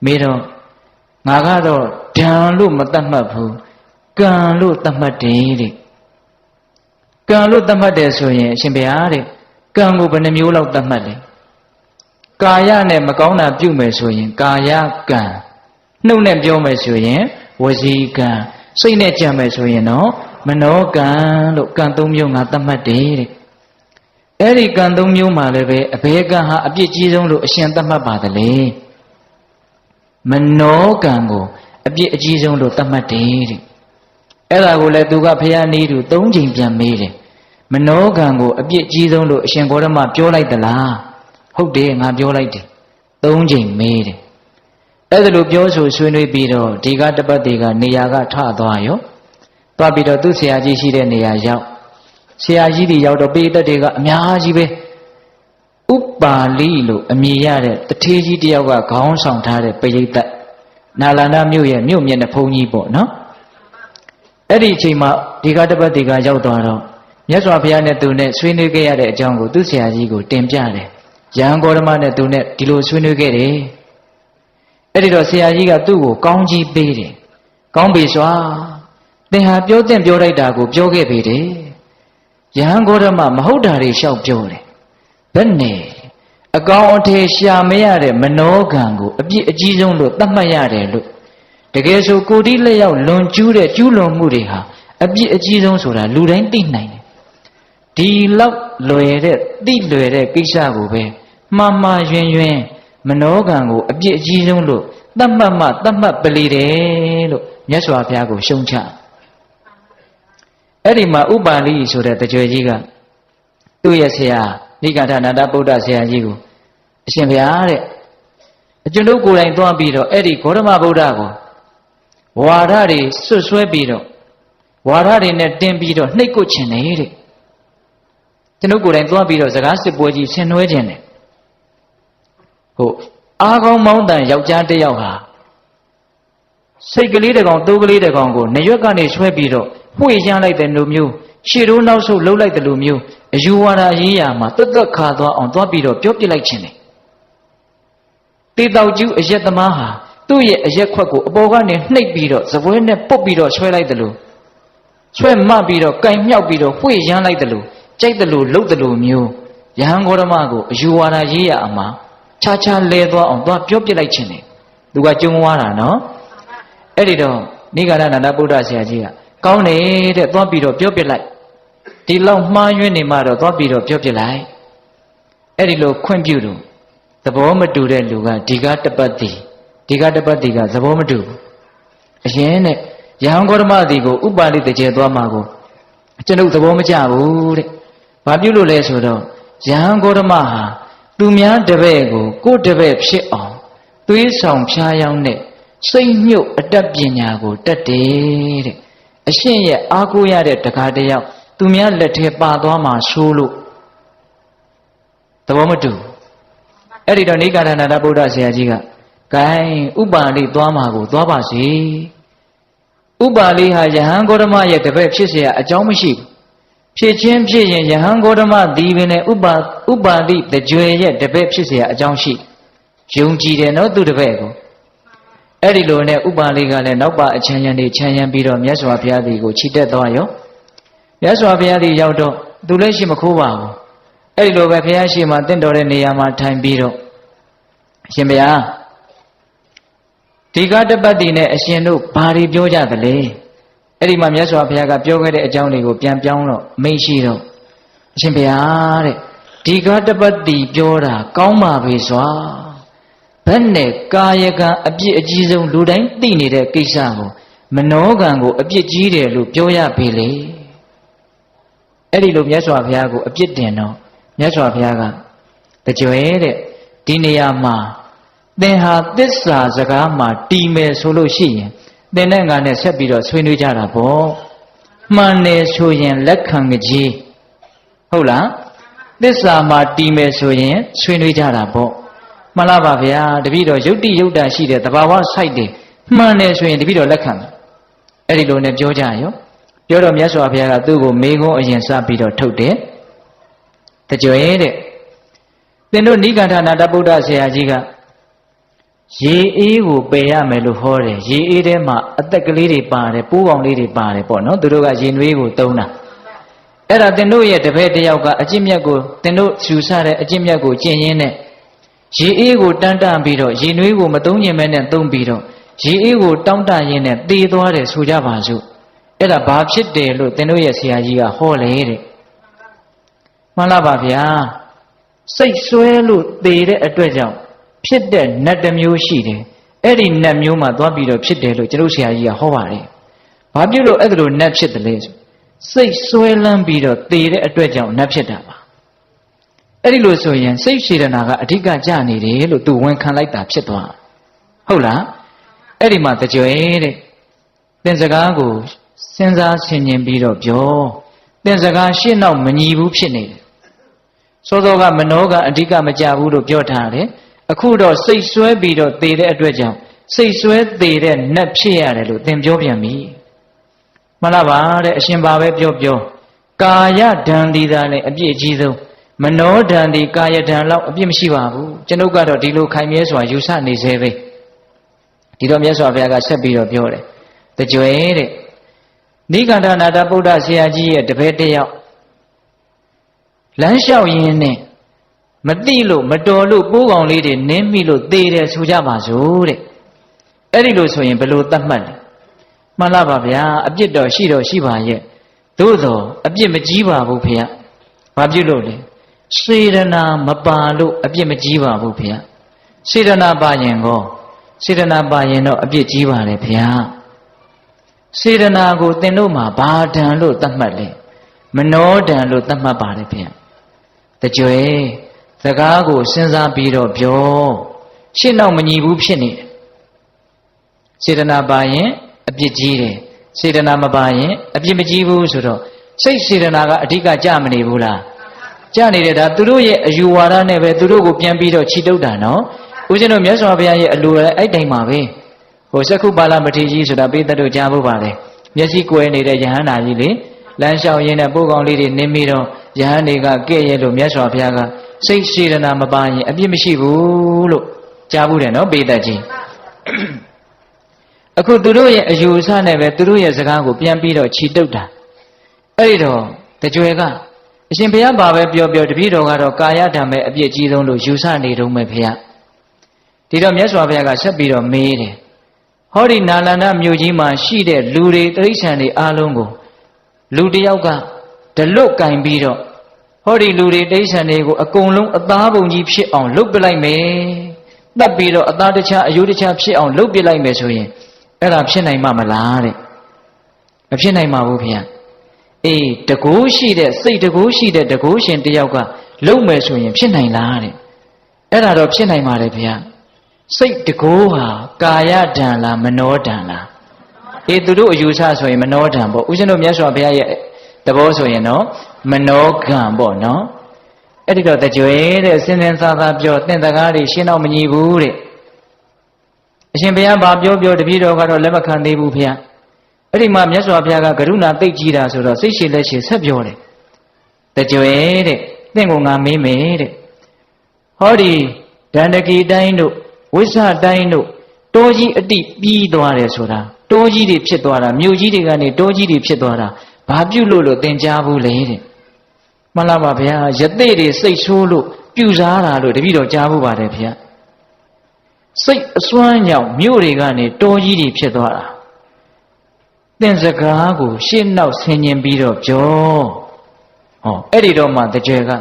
မေတော့ငါကတော့ဓာန်လို့မတတ်မှတ်ဘူးကံလို့တတ်မှတ်တယ်တဲ့ကံလို့တတ်မှတ်တယ်ဆိုရင်အရှင်ဘုရားတဲ့ကံကိုဘယ်နှမျိုးလောက်တတ်မှတ်လဲကာယနဲ့မကောင်းတာပြုမယ်ဆိုရင်ကာယကံနှုတ်နဲ့ပြောမယ်ဆိုရင်ဝစီကံစိတ်နဲ့ကြံမယ်ဆိုရင်တော့မနောကံလို့ကံ၃မျိုးငါတတ်မှတ်တယ်တဲ့အဲ့ဒီကံ၃မျိုးမှာလည်းပဲအဘယ်ကံဟာအပြစ်ကြီးဆုံးလို့အရှင်သတ်မှတ်ပါတယ်လေမနောကံကိုအပြစ်အကြီးဆုံးလို့သတ်မှတ်တယ်တဲ့အဲ့ဒါကိုလည်းသူကဘုရားနည်းတူ၃ချိန်ပြန်မေးတယ်မနောကံကိုအပြစ်ကြီးဆုံးလို့အရှင်ဘောဓမပြောလိုက်သလားဟုတ်တယ်ငါပြောလိုက်တယ်၃ချိန်မေးတယ်အဲ့ဒါလိုပြောဆိုဆွေးနွေးပြီးတော့ဒီကတပတ်ကနေရာကထသွားရောသွားပြီးတော့သူ့ဆရာကြီးရှိတဲ့နေရာရောက်ဆရာကြီးတွေရောက်တော့ပိဋကတ်တွေကအများကြီးပဲဥပါလိလို့အမည်ရတဲ့တထေးကြီးတယောက်ကခေါင်းဆောင်ထားတဲ့ပိဋကတ်နာလန္ဒမြို့ရဲ့မြို့မြင့်တဲ့ဘုန်းကြီးပေါ့နော်အဲ့ဒီအချိန်မှာဒီကတပတ်ကရောက်သွားတော့မြတ်စွာဘုရားနဲ့သူနဲ့ဆွေးနွေးခဲ့ရတဲ့အကြောင်းကိုသူ့ဆရာကြီးကိုတင်ပြတယ်ယဟန်ဂေါတမနဲ့သူနဲ့ဒီလိုဆွေးနွေးခဲ့တယ်အဲ့ဒီတော့ဆရာကြီးကသူ့ကိုကောင်းကြီးပေးတယ်ကောင်းပြီစွာသင်ဟာပြောတဲ့ပြောလိုက်တာကိုပြောခဲ့ပြီတယ်ယဟန်ဂေါတမမဟုတ်တာတွေလျှောက်ပြောတယ်ဘယ်နဲ့အကောင်အထည်ရှာမရတဲ့မနောကံကိုအပြစ်အကြီးဆုံးလို့သတ်မှတ်ရတယ်လို့တကယ်ဆိုကိုယ်ဒီလက်ရောက်လွန်ကျူးတဲ့ကျူးလွန်မှုတွေဟာအပြစ်အကြီးဆုံးဆိုတာလူတိုင်းသိနိုင်တယ်ဒီလောက်လွယ်တဲ့သိလွယ်တဲ့ကိစ္စကိုပဲမှားမှားယွင်းယွင်းမနောကံကိုအပြစ်အကြီးဆုံးလို့သတ်မှတ်မှသတ်မှတ်ပလေတယ်လို့မြတ်စွာဘုရားကိုရှုံချအဲ့ဒီမှာဥပါလိဆိုတဲ့တကြွယ်ကြီးကသူ့ရဲ့ဆရာနိဂန္ဓနာတဗုဒ္ဓဆရာကြီးကိုအရှင်ဘုရားတဲ့အကျွန်ုပ်ကိုယ်တိုင်သွားပြီးတော့အဲ့ဒီဂေါတမဗုဒ္ဓကိုဝါဒတွေဆွတ်ဆွဲပြီးတော့ဝါဒတွေနဲ့တင်ပြီးတော့နှိပ်ကွချင်တယ်တဲ့ကျွန်ုပ်ကိုယ်တိုင်သွားပြီးတော့စကားစစ်ပွဲကြီးဆင်နွှဲခြင်းတယ်ဟုတ်အားကောင်းမောင်းတန်ယောက်ျားတစ်ယောက်ဟာစိတ်ကလေးတစ်ကောင်တိုးကလေးတစ်ကောင်ကိုနရွက်ကနေဆွဲပြီးတော့ဝှေ့ရမ်းလိုက်တဲ့လူမျိုးရှေ့တိုးနောက်ဆုတ်လှုပ်လိုက်တဲ့လူမျိုးအယူဝါဒရေးရာမှာတွတ်တွတ်ခါသွားအောင်သွားပြီးတော့ပြောပြလိုက်ခြင်းတယ်တေတောက်ကျူးအရက်သမားဟာသူ့ရဲ့အရက်ခွက်ကိုအပေါ်ကနေနှိပ်ပြီးတော့စပွဲနဲ့ပုတ်ပြီးတော့ဆွဲလိုက်တယ်လို့ဆွဲမှပြီးတော့ကင်မြောက်ပြီးတော့ဝှေ့ရမ်းလိုက်တယ်လို့ကြိုက်တယ်လို့လှုပ်တယ်လို့မျိုးယဟန်ဂေါတမကိုအယူဝါဒရေးရာအမှာခြားခြားလဲသွားအောင်သွားပြောပြလိုက်ခြင်းတယ်သူကကြုံသွားတာနော်အဲ့ဒီတော့နိဂန္ဓနာတဗုဒ္ဓဆရာကြီးကကောင်းတယ်တဲ့သွားပြီးတော့ပြောပြလိုက်ဒီလောက်မှားယွင်းနေမှတော့သွားပြီးတော့ပြောပြလိုက်အဲ့ဒီလိုခွင့်ပြုလို့သဘောမတူတဲ့လူကဒီကတပတ်ကသဘောမတူဘူးအရင်နဲ့ယဟန်ဂေါတမသည်ကိုဥပါလိတကျေသွားမှာကိုကျွန်ုပ်သဘောမကျဘူးတဲ့ဘာပြုလို့လဲဆိုတော့ယဟန်ဂေါတမဟာသူများတပည့်ကိုကိုယ်တပည့်ဖြစ်အောင်သွေးဆောင်ဖြားယောင်းတဲ့စိတ်ညှို့အတတ်ပညာကိုတတ်တယ်တဲ့အရှင်ရဲ့အားကိုးရတဲ့တခါတယောက်သူများလက်ထဲပါသွားမှာဆိုးလို့သဘောမတူအဲ့ဒီတော့နိဂန္ဓနာတဗုဒ္ဓဆရာကြီးကဂိုင်းဥပါလိသွားမှာကိုသွားပါစေဥပါလိဟာယဟန်ဂေါတမရဲ့တပည့်ဖြစ်เสียအကြောင်းမရှိဘူးဖြစ်ချင်းဖြစ်ရင်ယဟန်ဂေါတမဒီပင်နဲ့ဥပါလိတကြွယ်ရဲ့တပည့်ဖြစ်เสียအကြောင်းရှိယုံကြည်တယ်နော်သူတပည့်ကိုအဲ့ဒီလိုနဲ့ဥပါလိကလည်းနောက်ပါအချမ်းရံနေချမ်းရံပြီးတော့မြတ်စွာဘုရားသည်ကိုချီတက်သွားရောမြတ်စွာဘုရားသည်ရောက်တော့သူလည်းရှိမခိုးပါဘူးအဲ့ဒီလိုပဲဘုရားရှိမှတင့်တော်တဲ့နေရာမှာထိုင်ပြီးတော့အရှင်ဘုရားဒီကတပတ်တည်နဲ့အရှင်တို့ဘာတွေပြောကြသလဲအဲ့ဒီမှာမြတ်စွာဘုရားကပြောခဲ့တဲ့အကြောင်းတွေကိုပြန်ပြောင်းတော့မိတ်ရှိတော့အရှင်ဘုရားတဲ့ဒီကတပတ်တည်ပြောတာကောင်းပါပြီစွာဘယ်နဲ့ကာယကံအပြစ်အကြီးဆုံးလူတိုင်းသိနေတဲ့ကိစ္စကိုမနောကံကိုအပြစ်ကြီးတယ်လို့ပြောရပေလေအဲ့ဒီလိုမြတ်စွာဘုရားကိုအပြစ်တင်တော့မြတ်စွာဘုရားကတကြွယ်တဲ့ဒီနေရာမှာသင်ဟာသစ္စာစကားမှာတီးမယ်ဆိုလို့ရှိရင်သင်နဲ့ငါနဲ့ဆက်ပြီးတော့ဆွေးနွေးကြတာပေါ့မှန်တယ်ဆိုရင်လက်ခံကြည်ဟုတ်လားသစ္စာမှာတီးမယ်ဆိုရင်ဆွေးနွေးကြတာပေါ့မှန်လားပါဗျာတပည့်တော်ယုတ်တိယုတ်တာရှိတဲ့သဘာဝစိုက်တယ်မှန်တယ်ဆိုရင်တပည့်တော်လက်ခံအဲ့ဒီလိုနဲ့ပြောကြရောပြောတော့မြတ်စွာဘုရားကသူ့ကိုမေခွန်းအရင်စပြီးတော့ထုတ်တယ်တကြွတဲ့သင်တို့နိဂန္ဓနာတဗုဒ္ဓဆရာကြီးက ရေအေးကိုပယ်ရမယ်လို့ဟောတယ်ရေအေးထဲမှာအသက်ကလေးတွေပါတယ်ပိုးကောင်လေးတွေပါတယ်ပေါ့နော်သူတို့ကရေနွေးကိုသုံးတာအဲ့ဒါသင်တို့ရဲ့တပည့်တယောက်ကအကျင့်မြတ်ကိုသင်တို့ယူဆတဲ့အကျင့်မြတ်ကိုကျင့်ရင်းနဲ့ရေအေးကိုတန်းတန်းပြီးတော့ရေနွေးကိုမသုံးကျင်မဲနဲ့သုံးပြီးတော့ရေအေးကိုတောင့်တရင်းနဲ့သေသွားတယ်ဆိုကြပါစို့အဲ့ဒါဘာဖြစ်တယ်လို့သင်တို့ရဲ့ဆရာကြီးကဟောလေတဲ့မှန်လားပါဗျာစိတ်ဆွဲလို့သေတဲ့အတွက်ကြောင့်ဖြစ်တဲ့နတ်တစ်မျိုးရှိတယ်အဲ့ဒီနတ်မျိုးမှာသွားပြီးတော့ဖြစ်တယ်လို့ကျွန်တော်ဆရာကြီးကဟောပါတယ်ဘာဖြစ်လို့အဲ့ဒါလိုနတ်ဖြစ်တယ်လဲစိတ်ဆွဲလန်းပြီးတော့သေတဲ့အတွက်ကြောင့်နတ်ဖြစ်တာပါအဲ့ဒီလိုဆိုရင်စိတ်စေတနာကအဓိကကြနေတယ်လို့သူဝန်ခံလိုက်တာဖြစ်သွားဟုတ်လားအဲ့ဒီမှာတကြွတဲ့သင်စကားကိုစဉ်းစားဆင်ခြင်ပြီးတော့ပြောသင်စကားရှင်းတော့မညီဘူးဖြစ်နေတယ်စောစောကမနောကအဓိကမကြဘူးလို့ပြောထားတယ်အခုတော့စိတ်ဆွဲပြီးတော့သေတဲ့အတွက်ကြောင့်စိတ်ဆွဲသေတဲ့နတ်ဖြစ်ရတယ်လို့သင်ပြောပြန်ပြီမှန်လားပါတဲ့အရှင်ဘာပဲပြောကာယဒဏ်ဒီသာနဲ့အပြည့်အကြီးဆုံးမနောဒဏ်ဒီကာယဒဏ်လောက်အပြည့်မရှိပါဘူးကျွန်ုပ်ကတော့ဒီလိုခိုင်မြဲစွာယူဆနေသေးပဲဒီတော့မြတ်စွာဘုရားကဆက်ပြီးတော့ပြောတယ်တကြွတဲ့နိဂန္ဓနာတဗုဒ္ဓဆရာကြီးရဲ့တပည့်တယောက်လမ်းလျှောက်ရင်းနဲ့မသိလို့မတော်လို့ပိုးကောင်လေးတွေနင်းမိလို့သေတယ်ဆိုကြပါစို့တဲ့အဲ့ဒီလိုဆိုရင်ဘယ်လိုသတ်မှတ်လဲမှန်လားပါဗျာအပြစ်တော်ရှိပါရဲ့သို့သောအပြစ်မကြီးပါဘူးဖေ။ဘာဖြစ်လို့လဲစေတနာမပါလို့အပြစ်မကြီးပါဘူးဖေ။စေတနာပါရင်တော့အပြစ်ကြီးပါတယ်ဖေ။စေတနာကိုသင်တို့မှာဘာဒဏ်လို့သတ်မှတ်လဲမနောဒဏ်လို့သတ်မှတ်ပါတယ်ဖေ။တကြွယ်စကားကိုစဉ်းစားပြီးတော့ပြောရှင်းတော့မညီဘူးဖြစ်နေတယ်စေတနာပါရင်အပြစ်ကြီးတယ်စေတနာမပါရင်အပြစ်မကြီးဘူးဆိုတော့စိတ်စေတနာကအဓိကကြမနေဘူးလားကြနေတယ်ဒါသူတို့ရဲ့အယူဝါဒနဲ့ပဲသူတို့ကိုပြန်ပြီးတော့ခြိတုပ်တာနော်ဦးဇင်းတို့မြတ်စွာဘုရားရဲ့အလိုလည်းအဲ့တိုင်းပါပဲဟိုစက္ခုပါဠမထေရကြီးဆိုတာပိဿတို့ကြားဖို့ပါလေမျက်စိကွယ်နေတဲ့ယဟန္တာကြီးလေလမ်းလျှောက်ရင်းနဲ့ပိုးကောင်လေးတွေနင်းပြီးတော့ယဟန်တွေကကဲ့ရဲ့လို့မြတ်စွာဘုရားကစိတ်စေတနာမပါရင်အပြစ်မရှိဘူးလို့ကြားဘူးတယ်နော်ပိဿကြီးအခုသူတို့ရဲ့အယူအဆနဲ့ပဲသူတို့ရဲ့စကားကိုပြန်ပြီးတော့ခြိတုပ်တာအဲ့ဒီတော့တကြွယ်ကအရှင်ဘုရားပါပဲပြောတပည့်တော်ကတော့ကာယဓမ္မအပြစ်ကြီးဆုံးလို့ယူဆနေတုံးပဲဘုရားဒီတော့မြတ်စွာဘုရားကဆက်ပြီးတော့မေးတယ်ဟောဒီနာလန္ဒမြို့ကြီးမှာရှိတဲ့လူတွေတိရစ္ဆာန်တွေအားလုံးကိုလူတယောက်ကဒလွတ်ကင်ပြီးတော့ဟောဒီလူတွေတိရစ္ဆာန်တွေကိုအကုန်လုံးအသားပုံကြီးဖြစ်အောင်လုပ်ပလိုက်မယ်တတ်ပြီးတော့အသားတခြားအယိုးတခြားဖြစ်အောင်လုပ်ပလိုက်မယ်ဆိုရင်အဲ့ဒါဖြစ်နိုင်မှာမလားတဲ့မဖြစ်နိုင်ပါဘူးဖေ။အေးတကူရှိတဲ့စိတ်တကူရှိတဲ့တကူရှင်တယောက်ကလုံမယ်ဆိုရင်ဖြစ်နိုင်လားတဲ့အဲ့ဒါတော့ဖြစ်နိုင်ပါတယ်ဖေ။စိတ်တကူဟာကာယဒဏ်လားမနောဒဏ်လားအေးသူတို့အယူဆဆိုရင်မနောဒဏ်ပေါ့ဦးဇင်းတို့မြတ်စွာဘုရားရဲ့သဘောဆိုရင်နော်မနောကံပေါ့နော်အဲ့ဒီတော့တကြွယ်တဲ့စင်စင်စားစားပြောသင်တကားတွေရှင်းတော့မညီဘူးတဲ့အရှင်ဘုရားဘာပြောတပည့်တော်ကတော့လက်မခံသေးဘူးဖေ။အဲ့ဒီမှာမြတ်စွာဘုရားကကရုဏာသိပ်ကြီးတာဆိုတော့စိတ်ရှည်လက်ရှည်ဆက်ပြောတယ်။တကြွယ်တဲ့သင်ကိုငါမေးမယ်တဲ့။ဟောဒီဒန္တကီတိုင်းတို့ဝိဇ္ဇတိုင်းတို့တောကြီးအတိပြီးသွားတယ်ဆိုတာတောကြီးတွေဖြစ်သွားတာမြို့ကြီးတွေကနေတောကြီးတွေဖြစ်သွားတာဘာပြုလို့သင်ကြားဘူးလေတဲ့။မှန်လားပါဗျာယသိတွေစိတ်ဆိုးလို့ပြုစားတာလို့တပည့်တော်ကြားဘူးပါတယ်ဗျာ။စိတ်အစွမ်းကြောင့်မြို့တွေကနေတောကြီးတွေဖြစ်သွားတာသင်စကားကိုရှေ့နောက်ဆင်ញင်ပြီးတော့ပြောဟောအဲ့ဒီတော့မှတကြွယ်က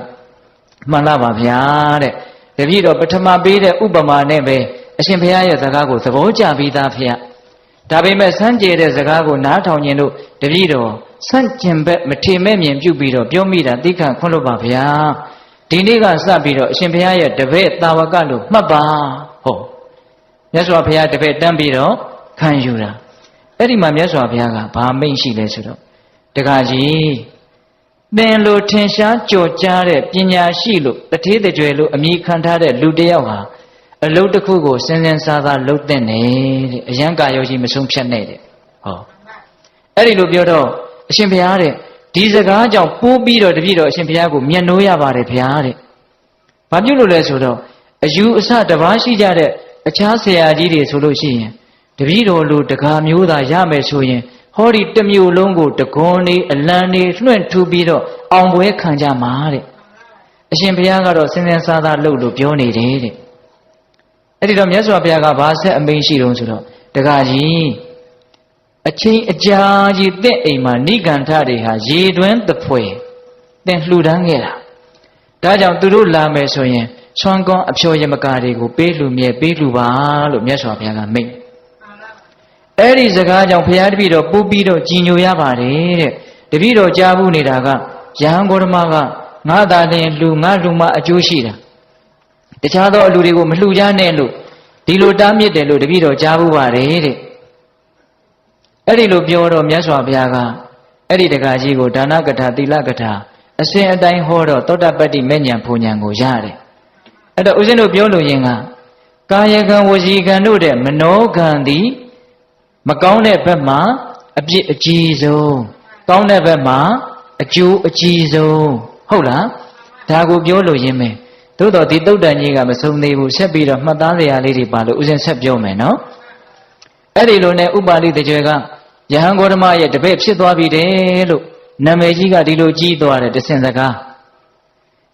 မှန်လားပါဗျာတဲ့တပည့်တော်ပထမပေးတဲ့ဥပမာနဲ့ပဲအရှင်ဘုရားရဲ့စကားကိုသဘောကျပြီးသားဖေ။ဒါပေမဲ့စမ်းကြဲတဲ့စကားကိုနားထောင်ခြင်းလို့တပည့်တော်စန့်ကျင်ဘက်မထေမဲ့မြင်ပြုပြီးတော့ပြောမိတာသိခံခွင့်လို့ပါဗျာဒီနေ့ကစပြီးတော့အရှင်ဘုရားရဲ့တပည့်တာဝကလို့မှတ်ပါဟောမြတ်စွာဘုရားတပည့်တန်းပြီးတော့ခံယူတာအဲ့ဒီမှာမြတ်စွာဘုရားကဘာမိန့်ရှိလဲဆိုတော့တခါကြီးသင်လိုထင်ရှားကြော်ကြားတဲ့ပညာရှိလို့တထေးတကြွယ်လို့အမိခံထားတဲ့လူတစ်ယောက်ဟာအလုပ်တစ်ခုကိုစင်စင်စားစားလုပ်တဲ့တဲ့အယံကာယောကြီးမဆုံးဖြတ်နဲ့တဲ့ဟောအဲ့ဒီလိုပြောတော့အရှင်ဘုရားတဲ့ဒီစကားကြောင့်ပိုးပြီးတော့တပြည့်တော့အရှင်ဘုရားကိုမျက်နှိုးရပါတယ်ဘုရားတဲ့ဘာပြုလို့လဲဆိုတော့အယူအဆတစ်ပါးရှိကြတဲ့ အခြားဆရာကြီးတွေဆိုလို့ရှိရင်တပည့်တော်လူတကာမျိုးသာရမယ်ဆိုရင်ဟောဒီတစ်မျိုးလုံးကိုတကွန်နေအလံနေလွှင့်ထူပြီးတော့အောင်ပွဲခံကြမှာတဲ့အရှင်ဘုရားကတော့စင်စင်စားစားလုပ်လို့ပြောနေတယ်တဲ့အဲ့ဒီတော့မြတ်စွာဘုရားကဘာဆက်အမိန့်ရှိတုံးဆိုတော့တကားကြီးအချင်းအကြာကြီးတင့်အိမ်မှာနိဂန္ဓတွေဟာရေတွင်းတဖွယ်တင်လှူဒန်းခဲ့တာဒါကြောင့်သူတို့လာမယ်ဆိုရင်ဆွမ်းကွန်အဖြောယမကာတွေကိုပေးလူမြဲပေးလူပါလို့မြတ်စွာဘုရားကမိန့်အဲ့ဒီစကားကြောင့်ဘုရားတပည့်တော်ပူပြီးတော့ကြည်ညိုရပါတယ်တဲ့တပည့်တော်ကြားဘူးနေတာကယဟန်ဂေါတမကငါသာတင်လူငါလူမအကျိုးရှိတာတခြားသောအလူတွေကိုမလှူကြနဲ့လို့ဒီလိုတားမြစ်တယ်လို့တပည့်တော်ကြားဘူးပါတယ်တဲ့အဲ့ဒီလိုပြောတော့မြတ်စွာဘုရားကအဲ့ဒီတကားကြီးကိုဒါနကထာသီလကထာအစဉ်အတိုင်းဟောတော့သောတပတ္တိမေညာဘုံညာကိုရတယ်အဲ့တော့ဦးဇင်းတို့ပြောလို့ရင်ကကာယကံဝစီကံတို့တဲ့မနောကံသည်မကောင်းတဲ့ဘက်မှာအပြစ်အကြီးဆုံးကောင်းတဲ့ဘက်မှာအကျိုးအကြီးဆုံးဟုတ်လားဒါကိုပြောလို့ရင်းမယ်သို့တော်ဒီတုတ်တန်ကြီးကမဆုံးသေးဘူးဆက်ပြီးတော့မှတ်သားစရာလေးတွေပါလို့ဦးဇင်းဆက်ပြောမယ်နော်အဲ့ဒီလိုနဲ့ဥပါလိတကြွယ်ကယဟန်ဂေါတမရဲ့တပည့်ဖြစ်သွားပြီတဲ့လို့နာမည်ကြီးကဒီလိုကြီးသွားတယ်တစင်စကား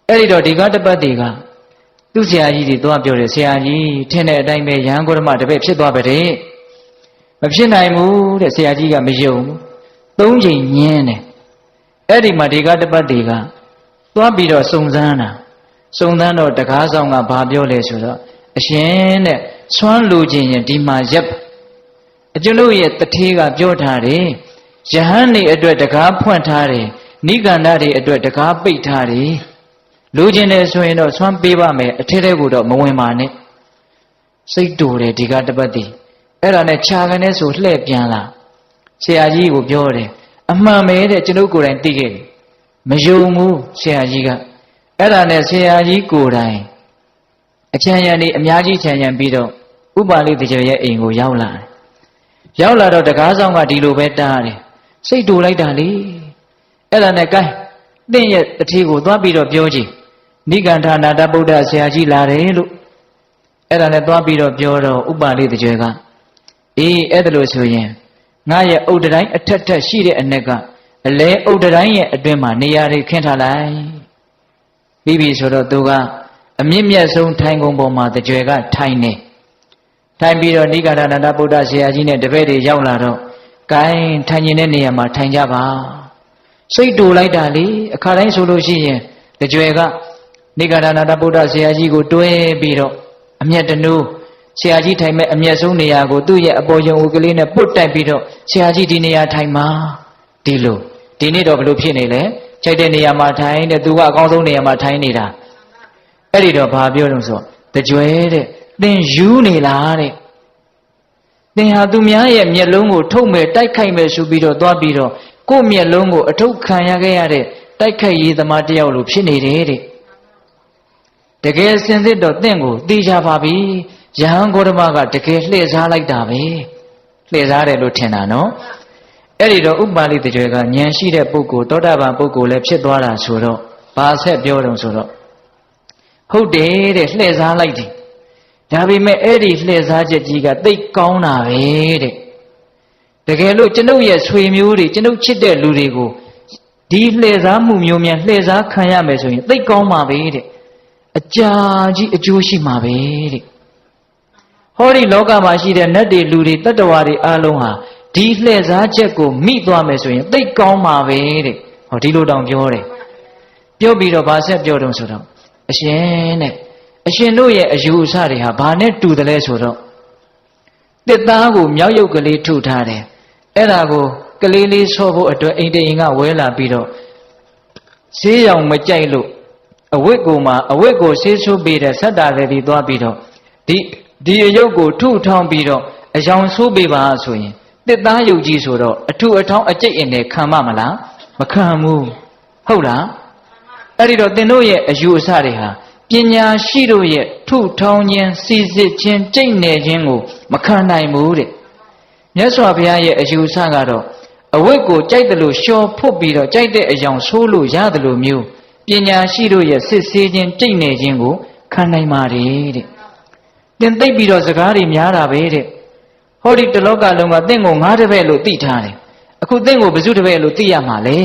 အဲ့ဒီတော့ဒီကတပတ်တွေကသူ့ဆရာကြီးတွေသွားပြောတယ်ဆရာကြီးထင်တဲ့အတိုင်းပဲယဟန်ဂေါတမတပည့်ဖြစ်သွားပါတဲ့မဖြစ်နိုင်ဘူးတဲ့ဆရာကြီးကမယုံဘူး၃ချိန်ညင်းတယ်အဲ့ဒီမှာဒီကတပတ်တွေကသွားပြီးတော့စုံစမ်းတာစုံစမ်းတော့တကားဆောင်ကဘာပြောလဲဆိုတော့အရှင်တဲ့ဆွမ်းလူခြင်းရင်ဒီမှာရပ်အကျွန်ုပ်ရဲ့တထေးကပြောထားတယ်ယဟန်နေအတွက်တကားဖွင့်ထားတယ်နိဂန္ဓတွေအတွက်တကားပိတ်ထားတယ်လူခြင်းတယ်ဆိုရင်တော့ဆွမ်းပေးပါမယ်အထဲထဲကိုတော့မဝင်ပါနဲ့စိတ်တူတယ်ဒီကတပတ်တည်းအဲ့ဒါနဲ့ခြာကနေဆိုလှည့်ပြန်လာဆရာကြီးကိုပြောတယ်အမှန်ပဲတဲ့ကျွန်ုပ်ကိုယ်တိုင်သိခဲ့တယ်မယုံဘူးဆရာကြီးကအဲ့ဒါနဲ့ဆရာကြီးကိုယ်တိုင်အချမ်းရံနေအများကြီးချမ်းရံပြီးတော့ဥပါလိတကြွရဲ့အိမ်ကိုရောက်လာတယ်ရောက်လာတော့တကားဆောင်ကဒီလိုပဲတားတယ်စိတ်တူလိုက်တာလေအဲ့ဒါနဲ့ gain တင့်ရဲ့တတိကိုသွားပြီးတော့ပြောကြည့်နိဂန္ဓနာတဗုဒ္ဓဆရာကြီးလာတယ်လို့အဲ့ဒါနဲ့သွားပြီးတော့ပြောတော့ဥပါလိတကြွကအေးအဲ့ဒါလို့ဆိုရင်ငါရဲ့ဥဒ္ဒတိုင်းအထက်ထက်ရှိတဲ့အ ਨੇ ကအလဲဥဒ္ဒတိုင်းရဲ့အတွင်းမှာနေရာတွေခင်းထားလိုက်ပြီးပြီဆိုတော့သူကအမြင့်မြတ်ဆုံးထိုင်ကုန်ပေါ်မှာတကြွကထိုင်နေထိုင်ပြီးတော့နိဂန္ဓနာတဗုဒ္ဓဆရာကြီးနဲ့တပည့်တွေရောက်လာတော့gain ထိုင်နေတဲ့နေရာမှာထိုင်ကြပါစိတ်တူလိုက်တာလေအခါတိုင်းဆိုလို့ရှိရင်တကြွကနိဂန္ဓနာတဗုဒ္ဓဆရာကြီးကိုတွဲပြီးတော့အမျက်တနူးဆရာကြီးထိုင်မဲ့အမျက်ဆုံးနေရာကိုသူ့ရဲ့အပေါ်ယုံဦးကလေးနဲ့ပုတ်တိုက်ပြီးတော့ဆရာကြီးဒီနေရာထိုင်မှာဒီလိုဒီနေ့တော့ဘလို့ဖြစ်နေလဲခြိုက်တဲ့နေရာမှာထိုင်တဲ့သူကအကောင်းဆုံးနေရာမှာထိုင်နေတာအဲ့ဒီတော့ဘာပြောလို့ဆိုတကြွတဲ့သင်ယူနေလားတဲ့သင်ဟာသူများရဲ့မျက်လုံးကိုထုတ်မဲ့တိုက်ခိုက်မဲ့ဆိုပြီးတော့သွားပြီးတော့ကိုယ့်မျက်လုံးကိုအထုတ်ခံရခဲ့ရတဲ့တိုက်ခိုက်ရေးသမားတယောက်လိုဖြစ်နေတယ်တဲ့တကယ်စင်စစ်တော့သင်ကိုသိကြပါပြီယဟန်ဂေါတမကတကယ်လှည့်စားလိုက်တာပဲလှည့်စားတယ်လို့ထင်တာနော်အဲ့ဒီတော့ဥပါလိတကြွကဉာဏ်ရှိတဲ့ပုဂ္ဂိုလ်သောတာပန်ပုဂ္ဂိုလ်လည်းဖြစ်သွားတာဆိုတော့ဘာဆက်ပြောတော့ဆိုတော့ဟုတ်တယ်တဲ့လှည့်စားလိုက်တယ်ဒါပေမဲ့အဲ့ဒီလှည့်စားချက်ကြီးကသိပ်ကောင်းတာပဲတဲ့တကယ်လို့ကျွန်ုပ်ရဲ့ဆွေမျိုးတွေကျွန်ုပ်ချစ်တဲ့လူတွေကိုဒီလှည့်စားမှုမျိုးများလှည့်စားခံရမယ်ဆိုရင်သိပ်ကောင်းပါပဲတဲ့အကြာကြီးအကျိုးရှိမှာပဲတဲ့ဟောဒီလောကမှာရှိတဲ့နတ်တွေလူတွေတတ္တဝါတွေအားလုံးဟာဒီလှည့်စားချက်ကိုမိသွားမယ်ဆိုရင်သိပ်ကောင်းပါပဲတဲ့ဟောဒီလိုတောင်ပြောတယ်ပြောပြီးတော့ဗာဆက်ပြောတော့ဆိုတော့အရှင်တဲ့အရှင်တို့ရဲ့အယူအဆတွေဟာဘာနဲ့တူတယ်လဲဆိုတော့တစ်သားကိုမြောက်ရုပ်ကလေးထုထားတယ်အဲ့ဒါကိုကလေးလေးဆော့ဖို့အတွက်အိမ်တအိမ်ကဝဲလာပြီးတော့ဈေးရောင်မကြိုက်လို့အဝတ်ကိုဆေးဆိုးပေးတဲ့ဆက်တာတွေဒီသွားပြီးတော့ဒီအယုတ်ကိုထုထောင်းပြီးတော့အယောင်ဆိုးပေးပါဆိုရင်တစ်သားယုတ်ကြီးဆိုတော့အထုအထောင်းအကျိတ်အင်နဲ့ခံမမလားမခံဘူးဟုတ်လားအဲ့ဒီတော့သင်တို့ရဲ့အယူအဆတွေဟာပညာရှိတို့ရဲ့ထုထောင်းခြင်းစီစစ်ခြင်းကြိတ်နေခြင်းကိုမခံနိုင်ဘူးတဲ့မြတ်စွာဘုရားရဲ့အယူအဆကတော့အဝတ်ကိုကြိုက်တယ်လို့လျှော်ဖုတ်ပြီးတော့ကြိုက်တဲ့အယောင်ဆိုးလို့ရတယ်လို့မျိုးပညာရှိတို့ရဲ့စစ်ဆေးခြင်းကြိတ်နေခြင်းကိုခံနိုင်ပါတယ်တဲ့ တင်သိပ်ပြီးတော့စကားတွေများတာပဲတဲ့ဟောဒီတလောကလုံးကတင့်ကိုငါးတပည့်လို့သိထားတယ်အခုတင့်ကိုဘယ်သူတပည့်လို့သိရမှာလဲ